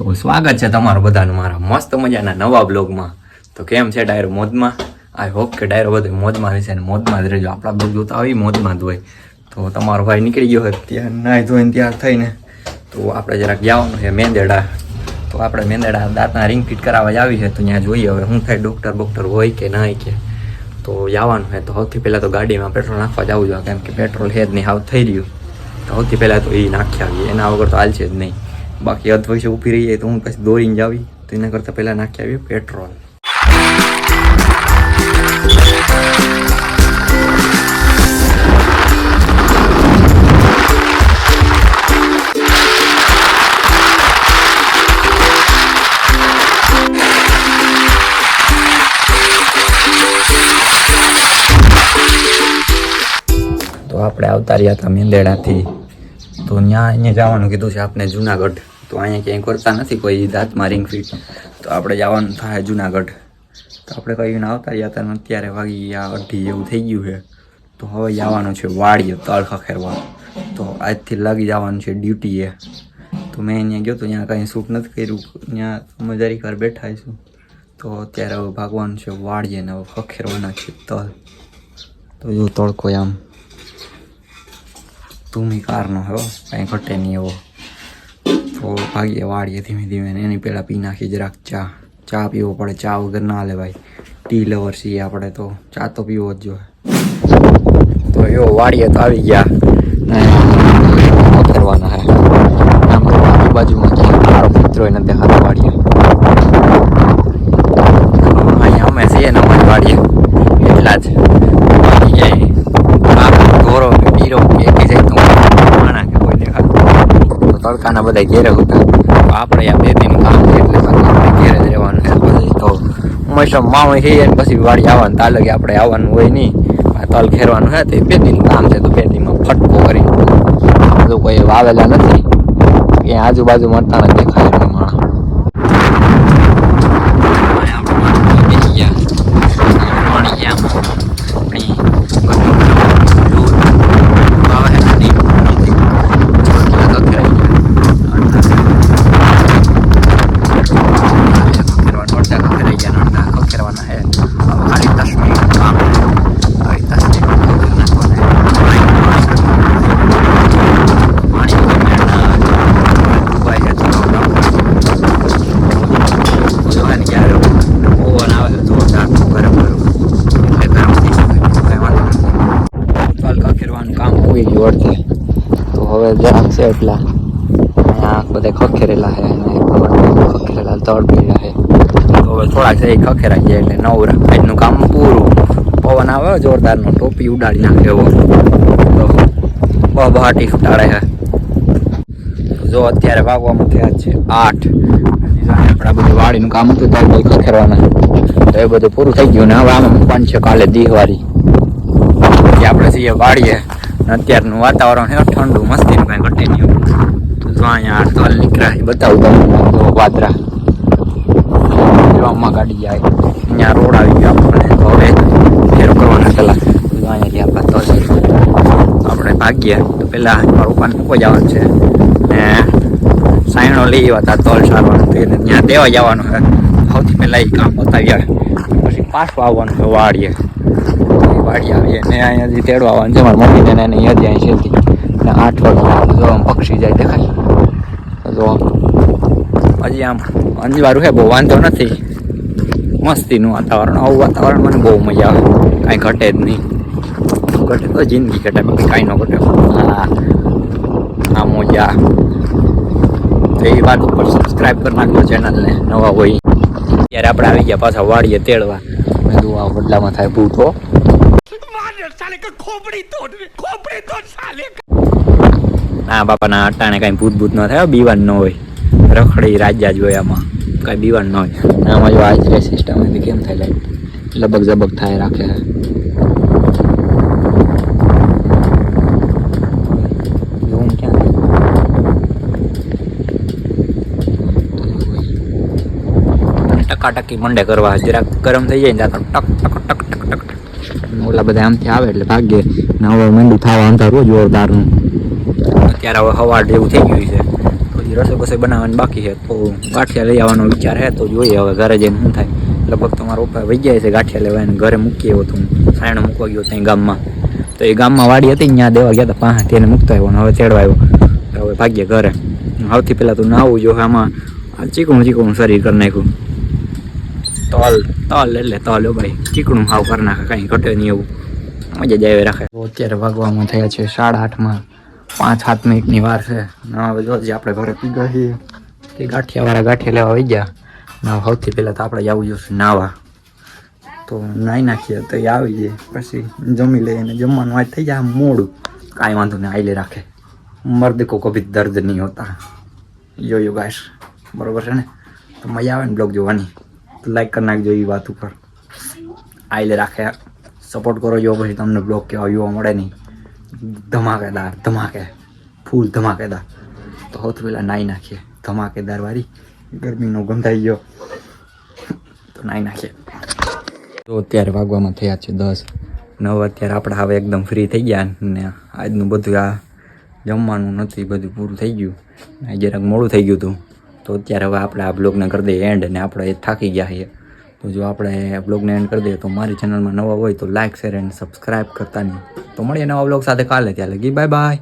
તો સ્વાગત છે તમારું બધાનું મારા મસ્ત મજાના નવા બ્લોગમાં. તો કેમ છે ડાયરો મોજમાં? આઈ હોપ કે ડાયરો બધું મોજમાં રહેશે અને મોજમાં જ રહેજો. આપણા બ્લોગ જોતા આવી મોજમાં જ હોય. તો તમારો ભાઈ નીકળી ગયો હોય ત્યાં નાહી ધોઈને તૈયાર થઈને તો આપણે જરાક જવાનું છે મેંદેડા. તો આપણે મેંદેડા દાંતના રિંગ ફિટ કરાવવા જ આવી છે તો ત્યાં જોઈએ હવે શું થાય, ડૉક્ટર હોય કે નહીં કે. તો જવાનું છે તો સૌથી પહેલાં તો ગાડીમાં પેટ્રોલ નાખવા જવું જોઈએ, કેમ કે પેટ્રોલ છે જ નહીં, હાવ થઈ રહ્યું. તો સૌથી પહેલાં તો એ નાખી આવીએ, એના વગર તો હાલશે જ નહીં. બાકી અધવૈસે ઊભી રહીએ તો હું પછી દોરીને જાવી, તો એના કરતાં પહેલાં નાખી આવીએ પેટ્રોલ. તો આપણે આવતા રહ્યા હતા મેંદેડાથી, તો અહીંયા જવાનું કીધું છે આપણે જુનાગઢ. તો અહીંયા ક્યાંય કરતા નથી કોઈ દાંતમાં રિંગ ફિટ, તો આપણે જવાનું થાય જુનાગઢ. તો આપણે કહીને આવતા રહ્યા હતા, અત્યારે વાગી આ 2:30 જેવું થઈ ગયું છે. તો હવે જવાનું છે વાડીએ તળ ખખેરવા. તો આજથી લાગી જવાનું છે ડ્યુટીએ. તો મેં અહીંયા ગયો તો ત્યાં કંઈ શૂટ નથી કર્યું, ત્યાં મજારી ઘર બેઠા છું. તો અત્યારે હવે ભાગવાનું છે વાડીએ ને હવે ખખેરવાના છે તલ. તો જો તડકો આમ ધૂમી કારનો હો, કાંઈ ઘટે નહીં એવો. તો ભાગીએ વાળીએ ધીમે ધીમે ને એની પહેલાં પી નાખી જરાક ચા પીવો પડે, ચા વગર ના લેવાય. ટી લવર છીએ આપણે તો ચા તો પીવો જ જોઈએ. તો એવો વાળીએ તો આવી ગયા ને ફેરવાના હે. આમ તો આજુબાજુમાં ક્યાંય મારો મિત્રો નથી દેખાતો વાળીએ. અહીંયા અમે છીએ ને અમારી વાળીએ એટલા જ. બાકી ક્યાંય ધોરો કે ટીરો કે એકી જાય તો માણા કે કોઈ દેખાતું. તો તડકાના બધા ઘેરે હતા. તો આપણે આ 2 દિન કામ છે એટલે આપણે ઘેરે જ રહેવાનું છે. પછી તો મોસમ માવણી થઈ જાય ને પછી વાડી આવવાનું તાલે કે આપણે આવવાનું હોય નહીં, આ તલ ખેરવાનું છે. તો 2 દિન કામ છે તો 2 દિનમાં ફટકો કરી બધું કોઈ વાવેલા નથી એ આજુબાજુ મળતા નથી દેખાય એટલે માણા. તો હવે જરાક છે એટલા અહીંયા બધા ખખેરેલા છે અને ખખેરેલા તળ પીડા છે. તો હવે થોડાક છે એ ખખેરાઈ જાય એટલે નવરા આજનું કામ પૂરું. પવન આવે જોરદારનો, ટોપી ઉડાડી નાખે એવો. તો બહાટી ફૂટાડે છે. જો અત્યારે વાગવામાં થયા છે 8. આપણા બધું વાડીનું કામ હતું ત્યારે ભાઈ ખખેરવાના, તો એ બધું પૂરું થઈ ગયું ને હવે આમાં મૂકવાનું છે કાલે દીહવારી. આપણે છીએ વાડીએ. અત્યારનું વાતાવરણ છે ઠંડુ, મસ્તીનું કાંઈ ઘટે નહીં. તો જો અહીંયા તલ નીકળ્યા બતાવું તમને. વાદરા જોવામાં કાઢી જાય, અહીંયા રોડ આવી ગયો આપણને. તો હવે ફેરો કરવાના પહેલાં તો અહીંયાથી આપણા તલ આપણે ભાગીએ. તો પહેલાં મારું પાન મૂકવા જવાનું છે ને સાયણો લઈ આવ્યા હતા તલ સારવાનું, તો એને ત્યાં દેવા જવાનું છે. સૌથી પહેલાં એ કામ બતાવી આવે પછી પાછું આવવાનું છે વાડીએ. વાડી આવીએ ને અહીંયાથી તેડવા આવવાનું છે મારા મમ્મીને એને યાદ અહીં છેથી ને 8 વાગે જો આમ પક્ષી જાય દેખાય. જો હજી આમ અંજવાળું છે, બહુ વાંધો નથી, મસ્તીનું વાતાવરણ. આવું વાતાવરણ મને બહુ મજા આવે, કાંઈ ઘટે જ નહીં. ઘટે તો જિંદગી ઘટે, બાકી કાંઈ ન ઘટે. હા મોજા. તો એ વાત ઉપર સબસ્ક્રાઈબ કરી નાખજો ચેનલને નવા હોય. ત્યારે આપણે આવી ગયા પાછા વાડીએ તેડવા. મેં કીધું આ બદલામાં થાય ભૂતો. ના બાપા ના અટાણે કઈ ભૂત ન થાય, બીવાન ન હોય. રખડી રાજા જ હોય, આમાં કઈ બીવાન ન હોય. આમાં જો આજ સિસ્ટમ કેમ થાય લાઈટ લબક ઝબક થાય રાખે. ટકાટકી મંડે કરવા જરાક ગરમ થઈ જાય ને તો ટક ટક ટક ટક ટક ઓલા બધા આમથી આવે એટલે ભાગ્યે ને હવે મંડું થવા અંધારું જોરદારનું. અત્યારે હવે હવા જેવું થઈ ગયું છે, તો હજી રસોઈ બસોઈ બનાવવાની બાકી છે, તો ગાંઠિયા લઈ આવવાનો વિચાર છે. તો જોઈએ હવે ઘરે જઈને શું થાય. લગભગ તમારા પપ્પા વહી જાય છે ગાંઠિયા લેવા, અને ઘરે મૂકી આવ્યો તો હું સાયણો મૂકવા ગયો ત્યાં ગામમાં. તો એ ગામમાં વાડી હતી ત્યાં દેવા ગયા હતા પાસે, તેને મૂકતા આવ્યો ને હવે તેડવા આવ્યો. હવે ભાગ્ય ઘરે. સૌથી પહેલાં તો નાવું જો આમાં ચીકણું શરીર કરી નાખ્યું. તલ એટલે તલ ભાઈ ચીકણું હાવ કરી નાખે, કાંઈ ઘટે નહીં એવું, મજા જ આવે રાખે. અત્યારે વાગવામાં થયા છે 8:30. 5-7 મિનિટની વાર છે. હવે જો આપણે ઘરે પી ગયા છીએ કે ગાંઠિયાવાળા ગાંઠિયા લેવા આવી ગયા. ના સૌથી પહેલાં તો આપણે જવું જોઈશે નાવા. તો નાહી નાખીએ તો એ આવી જાય, પછી જમી લઈએ અને જમવાનું આજ થઈ જાય મોડું. કાંઈ વાંધો નહીં, આઈલે રાખે. મર્દ કો કભી દર્દ નહીં હોતા. યો ગાઈસ, બરોબર છે ને? તો મજા આવે ને બ્લોગ જોવાની, તો લાઈક કરી નાખજો એ વાત ઉપર. આઈલે રાખે, સપોર્ટ કરો. જો પછી તમને બ્લોગ કેવા જોવા મળે નહીં, ધમાકેદાર ફૂલ ધમાકેદાર. તો સૌથી પહેલાં નાહી નાખીએ ધમાકેદાર વાળી. ગરમીનો ગંધાઈ ગયો તો નાહી નાખીએ. તો અત્યારે વાગવામાં થયા છે 10:09. અત્યારે આપણે હવે એકદમ ફ્રી થઈ ગયા ને આજનું બધું આ જમવાનું નથી બધું પૂરું થઈ ગયું. જરાક મોડું થઈ ગયું હતું. તો અત્યારે હવે આપણે આ બ્લોગને કરી દઈએ એન્ડ, ને આપણે થાકી ગયા છીએ. તો જો આપણે બ્લોગને એન્ડ કરી દઈએ, તો મારી ચેનલમાં નવા હોય તો લાઇક શેર એન્ડ સબસ્ક્રાઈબ કરતા નહીં. તો મળીએ નવા બ્લોગ સાથે કાલે. ત્યાં લગી બાય બાય.